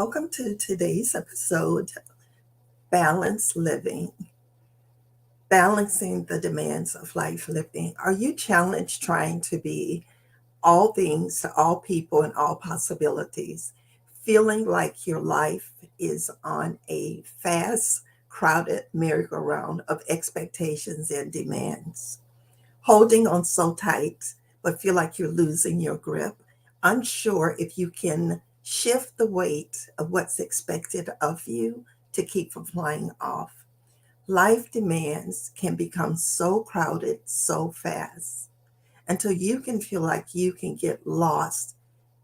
welcome to today's episode, Balance Living, Balancing the Demands of Life Living. Are you challenged trying to be all things to all people and all possibilities, feeling like your life is on a fast, crowded merry-go-round of expectations and demands? Holding on so tight, but feel like you're losing your grip, unsure if you can shift the weight of what's expected of you to keep from flying off. Life demands can become so crowded so fast until you can feel like you can get lost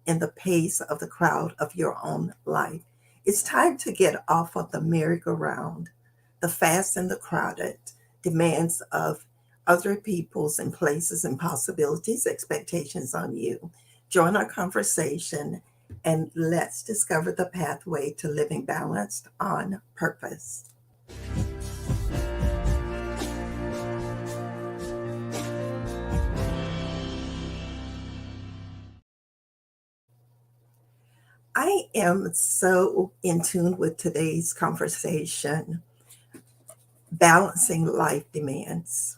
in the pace of the crowd of your own life. It's time to get off of the merry-go-round, the fast and the crowded demands of other people's and places and possibilities, expectations on you. Join our conversation and let's discover the pathway to living balanced on purpose. I am so in tune with today's conversation, balancing life demands.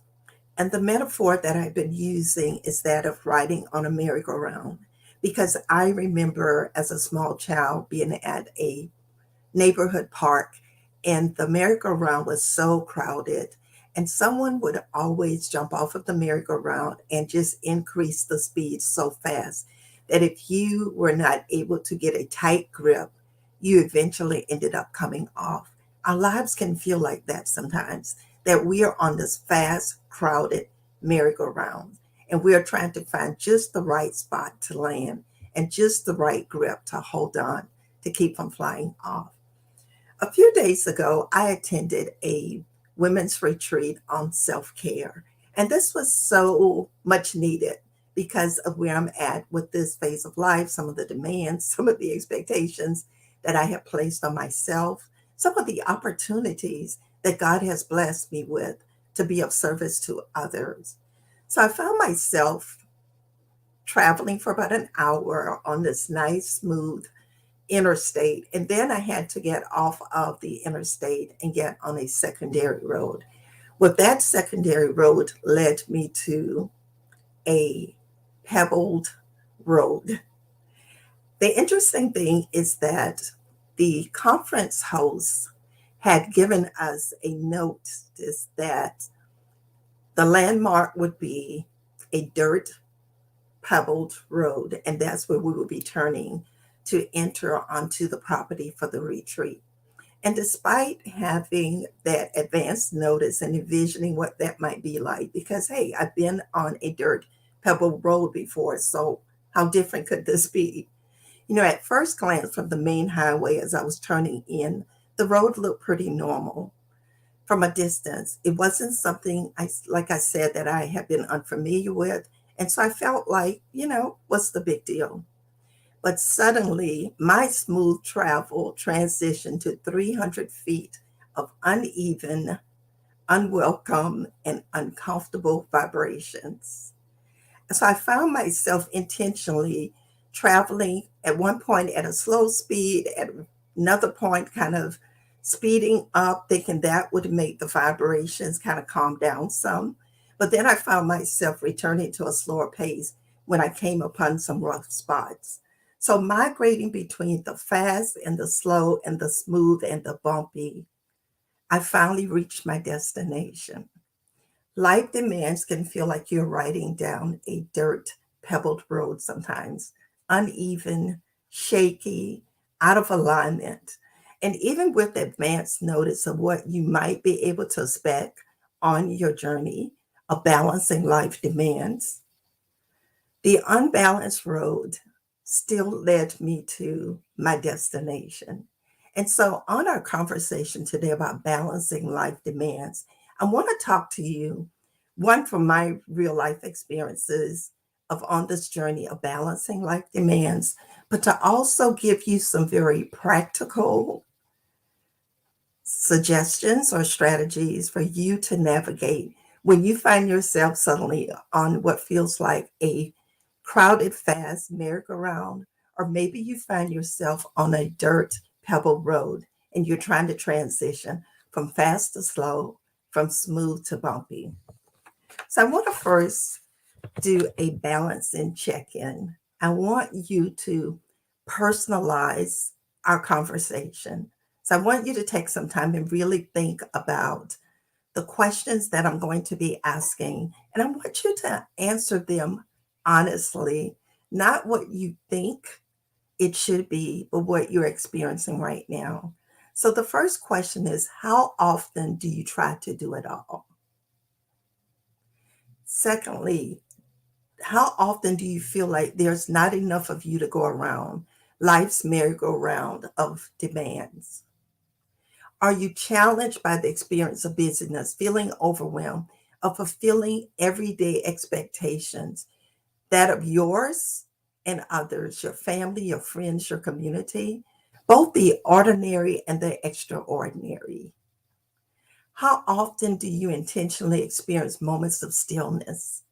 And the metaphor that I've been using is that of riding on a merry-go-round, because I remember as a small child being at a neighborhood park and the merry-go-round was so crowded and someone would always jump off of the merry-go-round and just increase the speed so fast that if you were not able to get a tight grip, you eventually ended up coming off. Our lives can feel like that sometimes, that we are on this fast, crowded merry-go-round and we are trying to find just the right spot to land and just the right grip to hold on to keep from flying off. A few days ago, I attended a women's retreat on self care. And this was so much needed because of where I'm at with this phase of life, some of the demands, some of the expectations that I have placed on myself, some of the opportunities that God has blessed me with to be of service to others. So I found myself traveling for about an hour on this nice, smooth interstate. And then I had to get off of the interstate and get on a secondary road. Well, that secondary road led me to a pebbled road. The interesting thing is that the conference host had given us a notice that the landmark would be a dirt pebbled road, and that's where we would be turning to enter onto the property for the retreat. And despite having that advance notice and envisioning what that might be like, because hey, I've been on a dirt pebble road before, so how different could this be? At first glance from the main highway as I was turning in, the road looked pretty normal from a distance. It wasn't something like I said, that I had been unfamiliar with. And so I felt like, what's the big deal? But suddenly, my smooth travel transitioned to 300 feet of uneven, unwelcome, and uncomfortable vibrations. So I found myself intentionally traveling at one point at a slow speed, at another point, kind of speeding up, thinking that would make the vibrations kind of calm down some. But then I found myself returning to a slower pace when I came upon some rough spots. So migrating between the fast and the slow and the smooth and the bumpy, I finally reached my destination. Life demands can feel like you're riding down a dirt pebbled road sometimes, uneven, shaky, out of alignment. And even with advance notice of what you might be able to expect on your journey of balancing life demands, the unbalanced road still led me to my destination. And so, on our conversation today about balancing life demands, I want to talk to you, one, from my real life experiences of on this journey of balancing life demands, but to also give you some very practical suggestions or strategies for you to navigate when you find yourself suddenly on what feels like a crowded, fast merry-go-round, or maybe you find yourself on a dirt pebble road and you're trying to transition from fast to slow, from smooth to bumpy. So I want to first do a balancing check-in. I want you to personalize our conversation. So I want you to take some time and really think about the questions that I'm going to be asking. And I want you to answer them honestly, not what you think it should be, but what you're experiencing right now. So the first question is, how often do you try to do it all? Secondly, how often do you feel like there's not enough of you to go around life's merry-go-round of demands? Are you challenged by the experience of busyness, feeling overwhelmed, of fulfilling everyday expectations, that of yours and others, your family, your friends, your community, both the ordinary and the extraordinary? How often do you intentionally experience moments of stillness,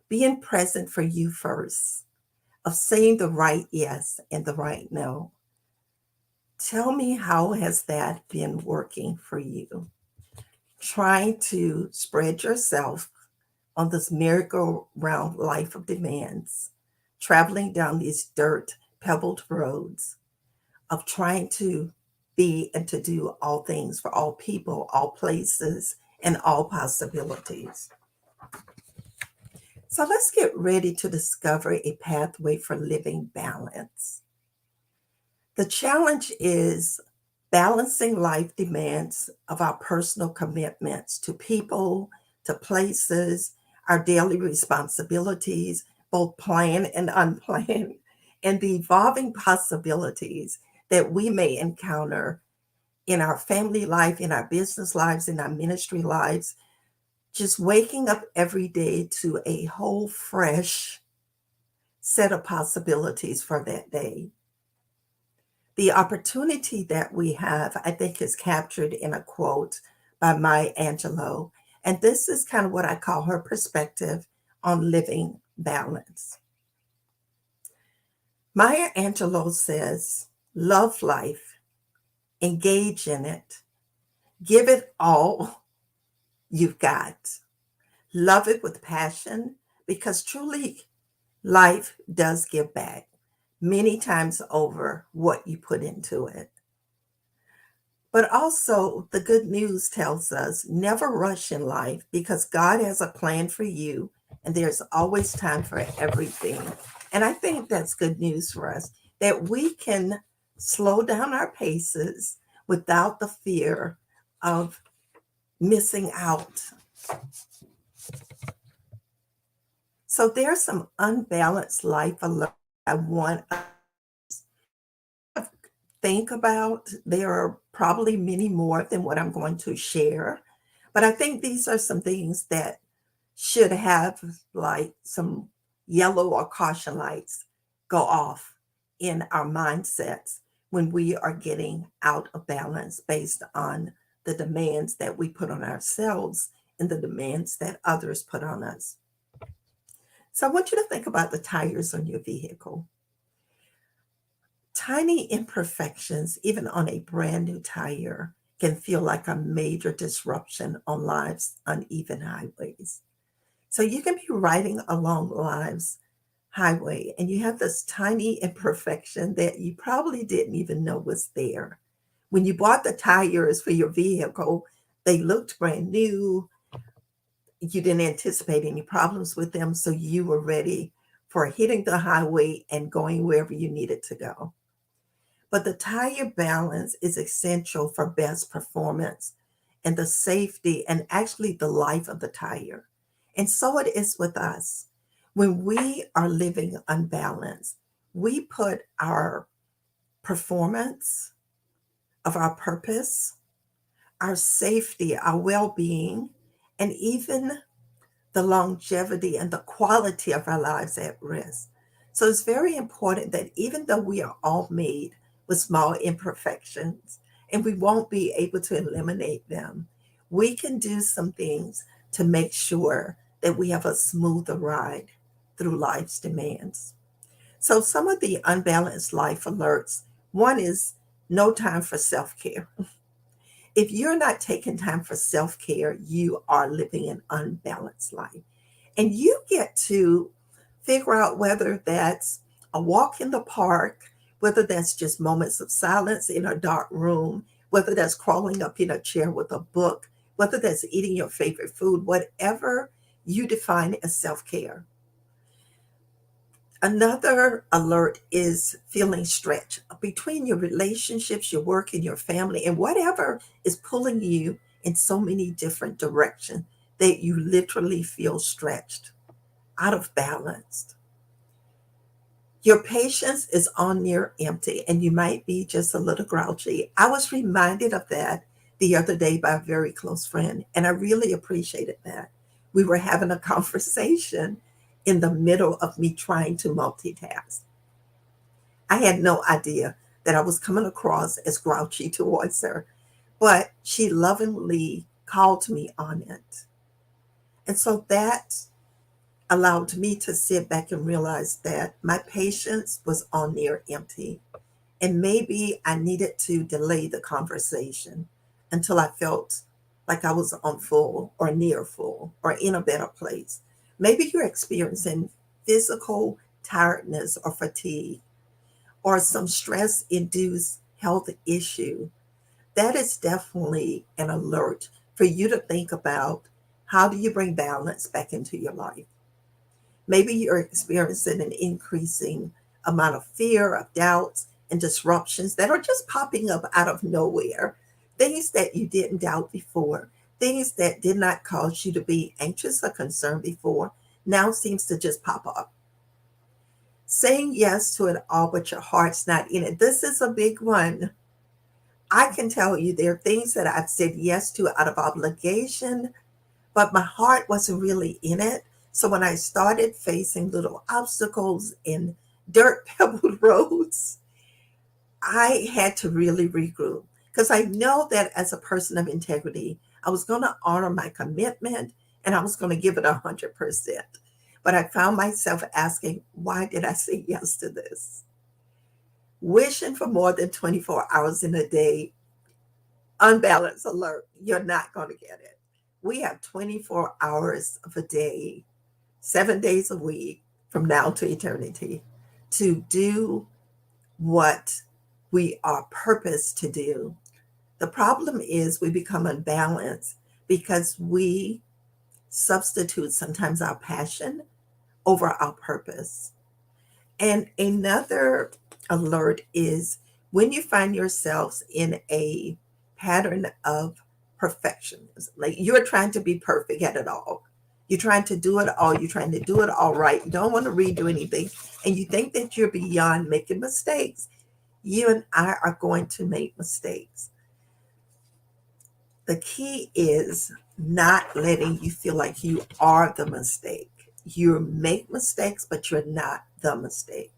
being present for you first, of saying the right yes and the right no? Tell me, how has that been working for you? Trying to spread yourself on this merry-go-round life of demands, traveling down these dirt pebbled roads of trying to be and to do all things for all people, all places, and all possibilities. So let's get ready to discover a pathway for living balance. The challenge is balancing life demands of our personal commitments to people, to places, our daily responsibilities, both planned and unplanned, and the evolving possibilities that we may encounter in our family life, in our business lives, in our ministry lives, just waking up every day to a whole fresh set of possibilities for that day. The opportunity that we have, I think, is captured in a quote by Maya Angelou. And this is kind of what I call her perspective on living balance. Maya Angelou says, love life, engage in it, give it all you've got. Love it with passion, because truly life does give back many times over what you put into it. But also, the good news tells us never rush in life, because God has a plan for you and there's always time for everything. And I think that's good news for us, that we can slow down our paces without the fear of missing out. So there's some unbalanced life alerts I want to think about. There are probably many more than what I'm going to share, but I think these are some things that should have like some yellow or caution lights go off in our mindsets when we are getting out of balance based on the demands that we put on ourselves and the demands that others put on us. So I want you to think about the tires on your vehicle. Tiny imperfections, even on a brand new tire, can feel like a major disruption on life's uneven highways. So you can be riding along life's highway and you have this tiny imperfection that you probably didn't even know was there. When you bought the tires for your vehicle, they looked brand new. You didn't anticipate any problems with them, so you were ready for hitting the highway and going wherever you needed to go. But the tire balance is essential for best performance and the safety and actually the life of the tire. And so it is with us. When we are living unbalanced, we put our performance of our purpose, our safety, our well being, and even the longevity and the quality of our lives at risk. So it's very important that even though we are all made with small imperfections and we won't be able to eliminate them, we can do some things to make sure that we have a smoother ride through life's demands. So some of the unbalanced life alerts, one is no time for self care. If you're not taking time for self care, you are living an unbalanced life. And you get to figure out whether that's a walk in the park, whether that's just moments of silence in a dark room, whether that's crawling up in a chair with a book, whether that's eating your favorite food, whatever you define as self care. Another alert is feeling stretched between your relationships, your work, and your family, and whatever is pulling you in so many different directions that you literally feel stretched, out of balance. Your patience is on near empty, and you might be just a little grouchy. I was reminded of that the other day by a very close friend, and I really appreciated that. We were having a conversation in the middle of me trying to multitask. I had no idea that I was coming across as grouchy towards her, but she lovingly called me on it. And so that allowed me to sit back and realize that my patience was on near empty. And maybe I needed to delay the conversation until I felt like I was on full or near full or in a better place. Maybe you're experiencing physical tiredness or fatigue or some stress induced health issue. That is definitely an alert for you to think about how do you bring balance back into your life. Maybe you're experiencing an increasing amount of fear, of doubts, and disruptions that are just popping up out of nowhere. Things that you didn't doubt before, things that did not cause you to be anxious or concerned before, now seems to just pop up. Saying yes to it all, but your heart's not in it. This is a big one. I can tell you there are things that I've said yes to out of obligation, but my heart wasn't really in it. So when I started facing little obstacles in dirt pebbled roads, I had to really regroup because I know that as a person of integrity, I was going to honor my commitment and I was going to give it 100%. But I found myself asking, why did I say yes to this? Wishing for more than 24 hours in a day, unbalanced alert, you're not going to get it. We have 24 hours of a day, 7 days a week from now to eternity to do what we are purposed to do. The problem is we become unbalanced because we substitute sometimes our passion over our purpose. And another alert is when you find yourselves in a pattern of perfectionism, like you're trying to be perfect at it all. You're trying to do it all. You're trying to do it all right. You don't want to redo anything. And you think that you're beyond making mistakes. You and I are going to make mistakes. The key is not letting you feel like you are the mistake. You make mistakes, but you're not the mistake.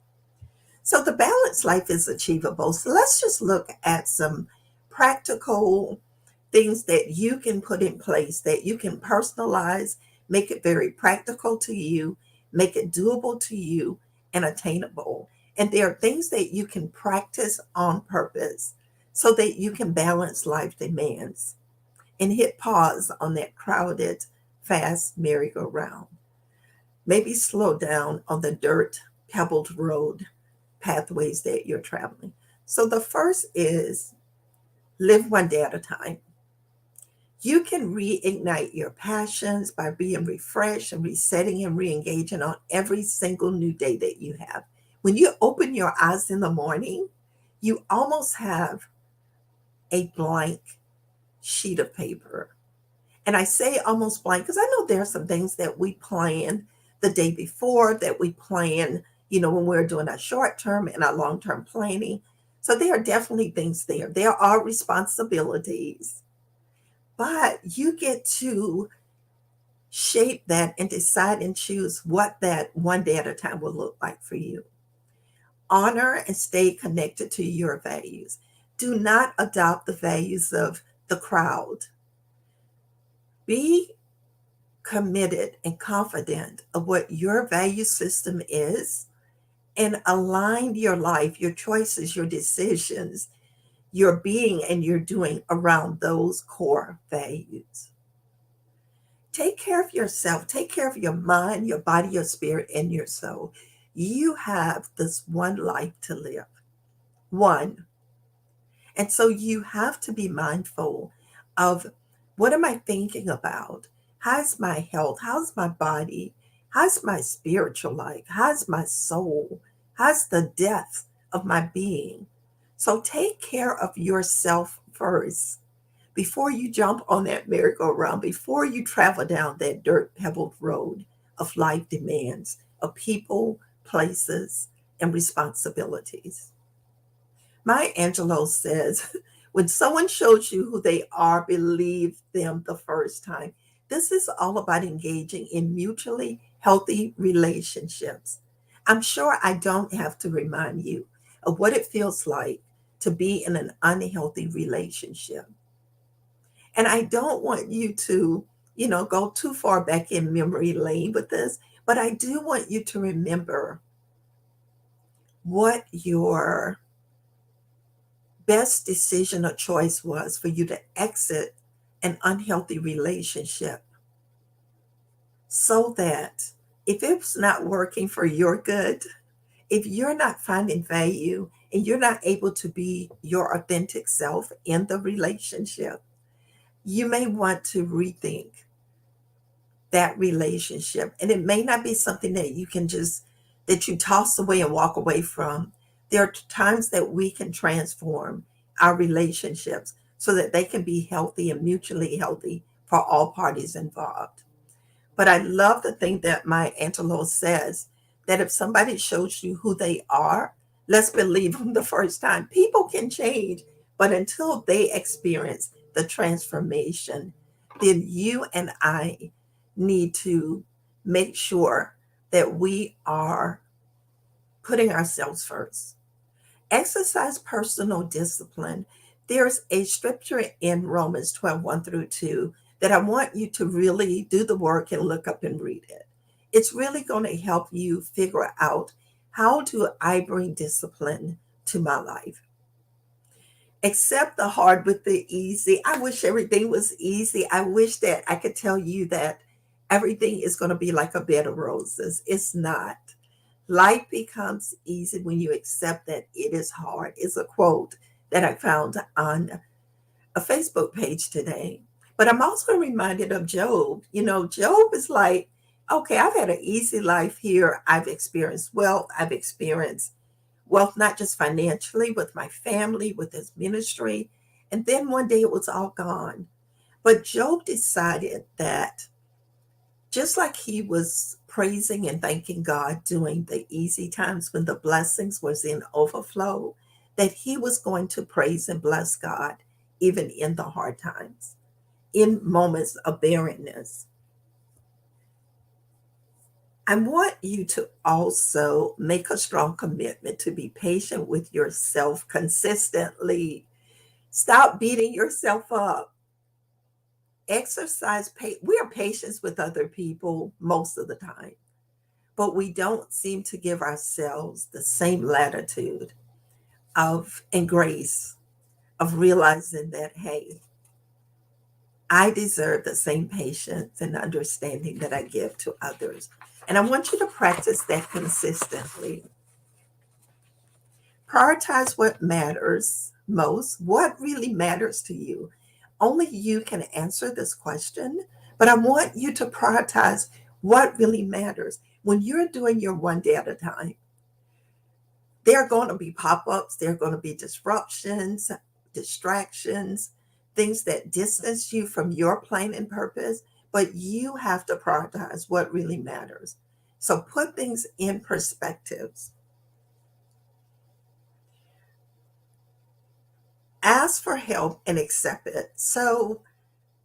So the balanced life is achievable. So let's just look at some practical things that you can put in place that you can personalize, make it very practical to you, make it doable to you, and attainable. And there are things that you can practice on purpose so that you can balance life demands and hit pause on that crowded, fast merry-go-round. Maybe slow down on the dirt pebbled road pathways that you're traveling. So the first is live one day at a time. You can reignite your passions by being refreshed and resetting and re-engaging on every single new day that you have. When you open your eyes in the morning, you almost have a blank sheet of paper. And I say almost blank because I know there are some things that we plan the day before, that we plan, when we're doing our short term and our long term planning. So there are definitely things there. There are responsibilities, but you get to shape that and decide and choose what that one day at a time will look like for you. Honor and stay connected to your values. Do not adopt the values of the crowd. Be committed and confident of what your value system is and align your life, your choices, your decisions, your being and your doing around those core values. Take care of yourself. Take care of your mind, your body, your spirit, and your soul. You have this one life to live. One. And so you have to be mindful of, what am I thinking about? How's my health? How's my body? How's my spiritual life? How's my soul? How's the depth of my being? So take care of yourself first before you jump on that merry-go-round, before you travel down that dirt pebbled road of life demands, of people, places, and responsibilities. Maya Angelou says, when someone shows you who they are, believe them the first time. This is all about engaging in mutually healthy relationships. I'm sure I don't have to remind you of what it feels like to be in an unhealthy relationship. And I don't want you to, go too far back in memory lane with this, but I do want you to remember what your best decision or choice was for you to exit an unhealthy relationship, so that if it's not working for your good, if you're not finding value and you're not able to be your authentic self in the relationship, you may want to rethink that relationship. And it may not be something that you can just, that you toss away and walk away from. There are times that we can transform our relationships so that they can be healthy and mutually healthy for all parties involved. But I love the thing that my Angelou says, that if somebody shows you who they are, let's believe them the first time. People can change, but until they experience the transformation, then you and I need to make sure that we are putting ourselves first. Exercise personal discipline. There's a scripture in Romans 12, 1 through 2, that I want you to really do the work and look up and read it. It's really going to help you figure out, how do I bring discipline to my life? Accept the hard with the easy. I wish everything was easy. I wish that I could tell you that everything is going to be like a bed of roses. It's not. Life becomes easy when you accept that it is hard. It's a quote that I found on a Facebook page today. But I'm also reminded of Job. Job is like, okay, I've had an easy life here. I've experienced wealth. I've experienced wealth, not just financially, with my family, with his ministry. And then one day it was all gone. But Job decided that, just like he was praising and thanking God during the easy times when the blessings was in overflow, that he was going to praise and bless God even in the hard times, in moments of barrenness. I want you to also make a strong commitment to be patient with yourself consistently. Stop beating yourself up. We are patient with other people most of the time, but we don't seem to give ourselves the same latitude of and grace of realizing that, hey, I deserve the same patience and understanding that I give to others. And I want you to practice that consistently. Prioritize what matters most. What really matters to you? Only you can answer this question, but I want you to prioritize what really matters. When you're doing your one day at a time, there are going to be pop ups, there are going to be disruptions, distractions, things that distance you from your plan and purpose, but you have to prioritize what really matters. So put things in perspectives. Ask for help and accept it. So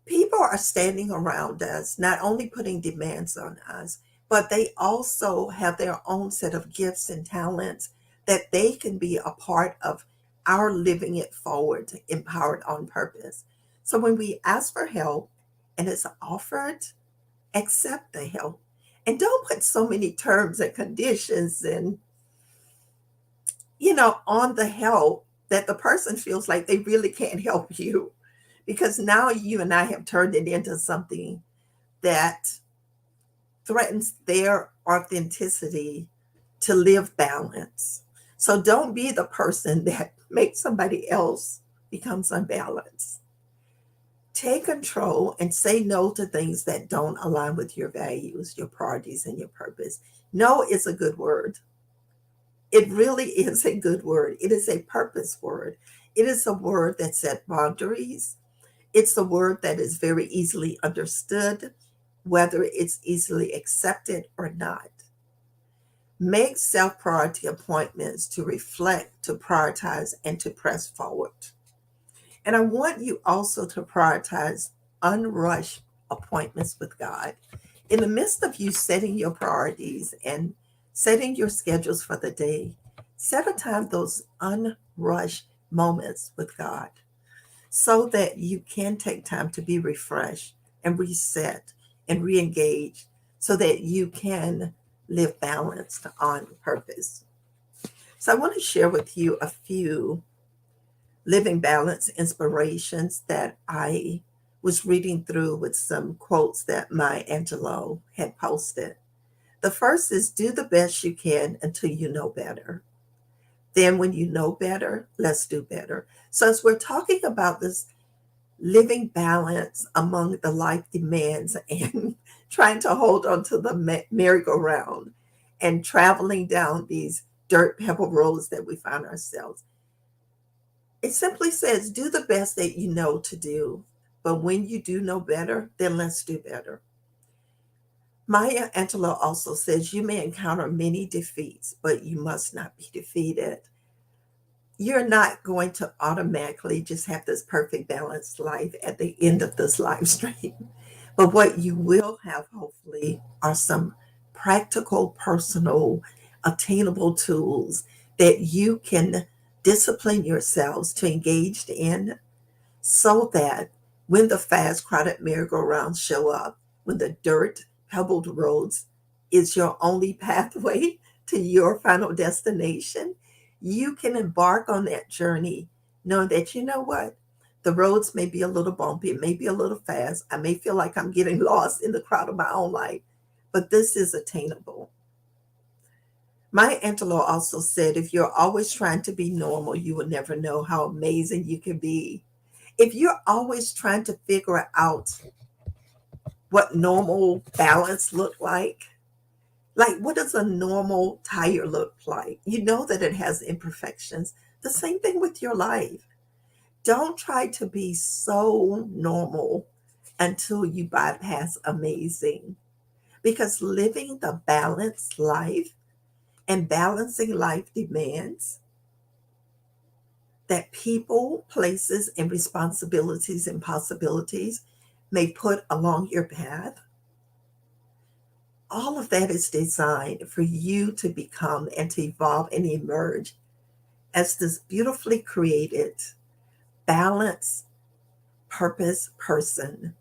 people are standing around us, not only putting demands on us, but they also have their own set of gifts and talents that they can be a part of our living it forward, empowered on purpose. So when we ask for help and it's offered, accept the help. And don't put so many terms and conditions and on the help that the person feels like they really can't help you, because now you and I have turned it into something that threatens their authenticity to live balance. So don't be the person that makes somebody else becomes unbalanced. Take control and say no to things that don't align with your values, your priorities, and your purpose. No is a good word. It really is a good word. It is a purpose word. It is a word that set boundaries. It's a word that is very easily understood, whether it's easily accepted or not. Make self priority appointments to reflect, to prioritize, and to press forward. And I want you also to prioritize unrushed appointments with God. In the midst of you setting your priorities and setting your schedules for the day, set aside those unrushed moments with God so that you can take time to be refreshed and reset and re engage so that you can live balanced on purpose. So, I want to share with you a few living balance inspirations that I was reading through with some quotes that Maya Angelou had posted. The first is do the best you can until you know better. Then, when you know better, let's do better. So, as we're talking about this living balance among the life demands and trying to hold on to the merry-go-round and traveling down these dirt pebble roads that we find ourselves, it simply says do the best that you know to do. But when you do know better, then let's do better. Maya Angelou also says you may encounter many defeats, but you must not be defeated. You're not going to automatically just have this perfect balanced life at the end of this live stream. But what you will have, hopefully, are some practical, personal, attainable tools that you can discipline yourselves to engage in so that when the fast, crowded merry-go-rounds show up, when the dirt, pebbled roads is your only pathway to your final destination, you can embark on that journey knowing that, you know what? The roads may be a little bumpy, it may be a little fast. I may feel like I'm getting lost in the crowd of my own life, but this is attainable. Maya Angelou also said, if you're always trying to be normal, you will never know how amazing you can be. If you're always trying to figure out what normal balance look like what does a normal tire look like? You know that it has imperfections. The same thing with your life. Don't try to be so normal until you bypass amazing. Because living the balanced life and balancing life demands that people, places, and responsibilities and possibilities may put along your path. All of that is designed for you to become and to evolve and emerge as this beautifully created, balanced, purpose person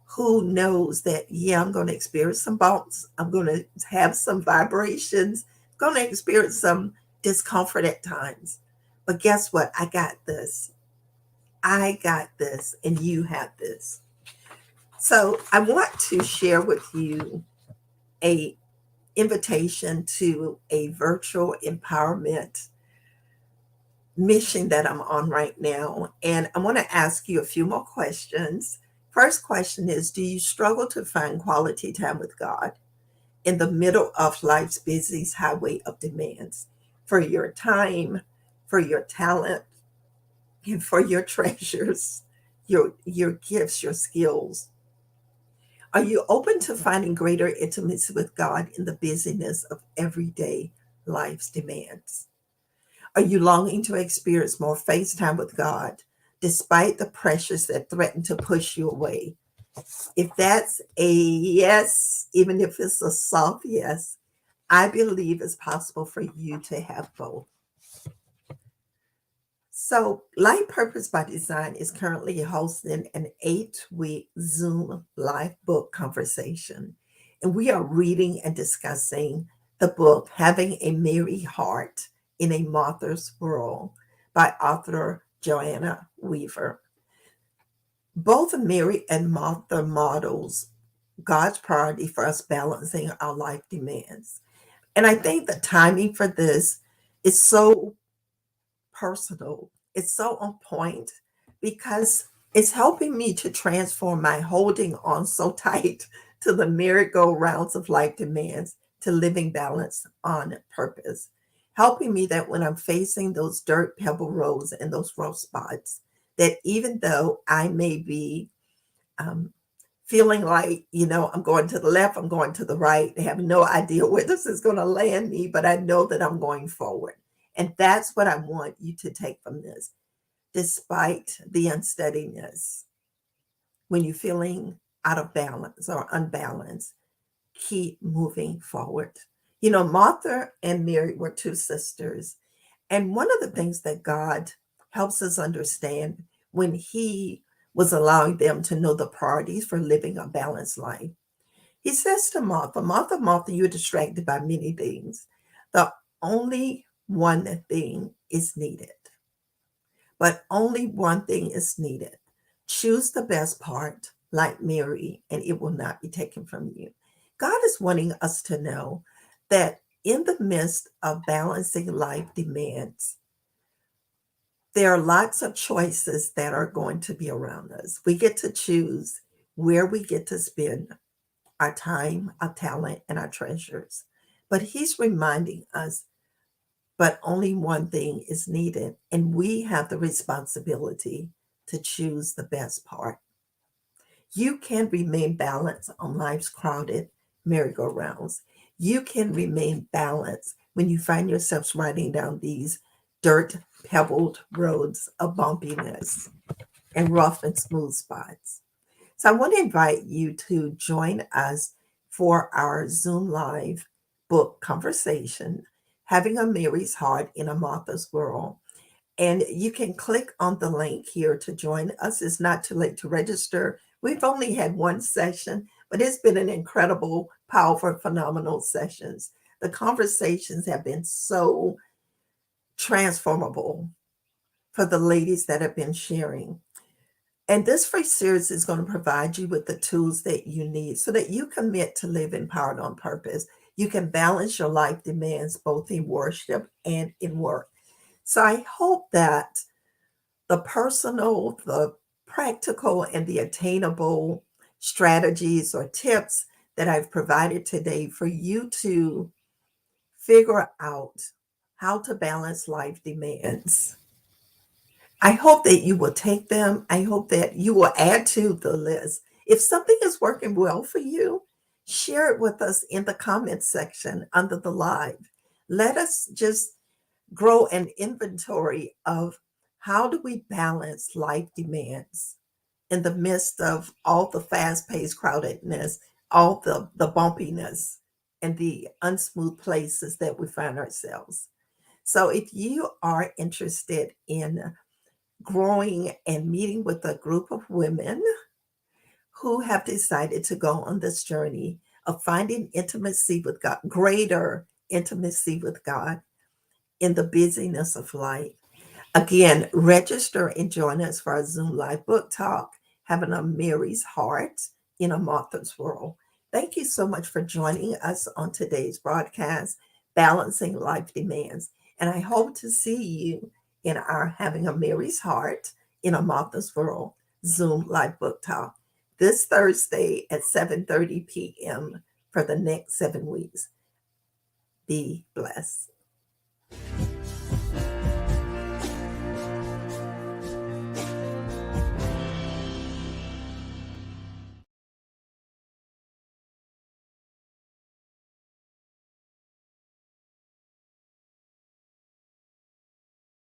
who knows that, yeah, I'm going to experience some bumps. I'm going to have some vibrations. I'm going to experience some discomfort at times. But guess what? I got this. I got this, and you have this. So I want to share with you a invitation to a virtual empowerment mission that I'm on right now. And I want to ask you a few more questions. First question is, do you struggle to find quality time with God in the middle of life's busy highway of demands for your time, for your talent, and for your treasures, your gifts, your skills? Are you open to finding greater intimacy with God in the busyness of everyday life's demands? Are you longing to experience more face time with God despite the pressures that threaten to push you away? If that's a yes, even if it's a soft yes, I believe it's possible for you to have both. So, Life Purpose by Design is currently hosting an 8-week Zoom live book conversation. And we are reading and discussing the book, Having a Merry Heart in a Martha's World by author Joanna Weaver. Both Mary and Martha models God's priority for us balancing our life demands. And I think the timing for this is so personal. It's so on point because it's helping me to transform my holding on so tight to the merry-go-rounds of life demands to living balance on purpose. Helping me that when I'm facing those dirt pebble roads and those rough spots, that even though I may be um, feeling like, I'm going to the left, I'm going to the right, I have no idea where this is going to land me, but I know that I'm going forward. And that's what I want you to take from this. Despite the unsteadiness, when you're feeling out of balance or unbalanced, keep moving forward. Martha and Mary were two sisters. And one of the things that God helps us understand when He was allowing them to know the priorities for living a balanced life, He says to Martha, Martha, Martha, you're distracted by many things. The only one thing is needed, but only one thing is needed. Choose the best part, like Mary, and it will not be taken from you. God is wanting us to know that in the midst of balancing life demands, there are lots of choices that are going to be around us. We get to choose where we get to spend our time, our talent, and our treasures. But He's reminding us, but only one thing is needed, and we have the responsibility to choose the best part. You can remain balanced on life's crowded merry-go-rounds. You can remain balanced when you find yourself riding down these dirt pebbled roads of bumpiness and rough and smooth spots. So I want to invite you to join us for our Zoom Live book conversation, Having a Mary's Heart in a Martha's World. And you can click on the link here to join us. It's not too late to register. We've only had one session, but it's been an incredible, powerful, phenomenal sessions. The conversations have been so transformable for the ladies that have been sharing. And this free series is going to provide you with the tools that you need so that you commit to live empowered on purpose. You can balance your life demands both in worship and in work. So I hope that the personal, the practical, and the attainable strategies or tips that I've provided today for you to figure out how to balance life demands. I hope that you will take them. I hope that you will add to the list. If something is working well for you, share it with us in the comments section under the live. Let us just grow an inventory of how do we balance life demands in the midst of all the fast-paced crowdedness, all the bumpiness, and the unsmooth places that we find ourselves. So if you are interested in growing and meeting with a group of women who have decided to go on this journey of finding intimacy with God, greater intimacy with God in the busyness of life. Again, register and join us for our Zoom Live book talk, Having a Mary's Heart in a Martha's World. Thank you so much for joining us on today's broadcast, Balancing Life Demands. And I hope to see you in our Having a Mary's Heart in a Martha's World Zoom Live book talk this Thursday at 7:30 p.m. for the next 7 weeks. Be blessed.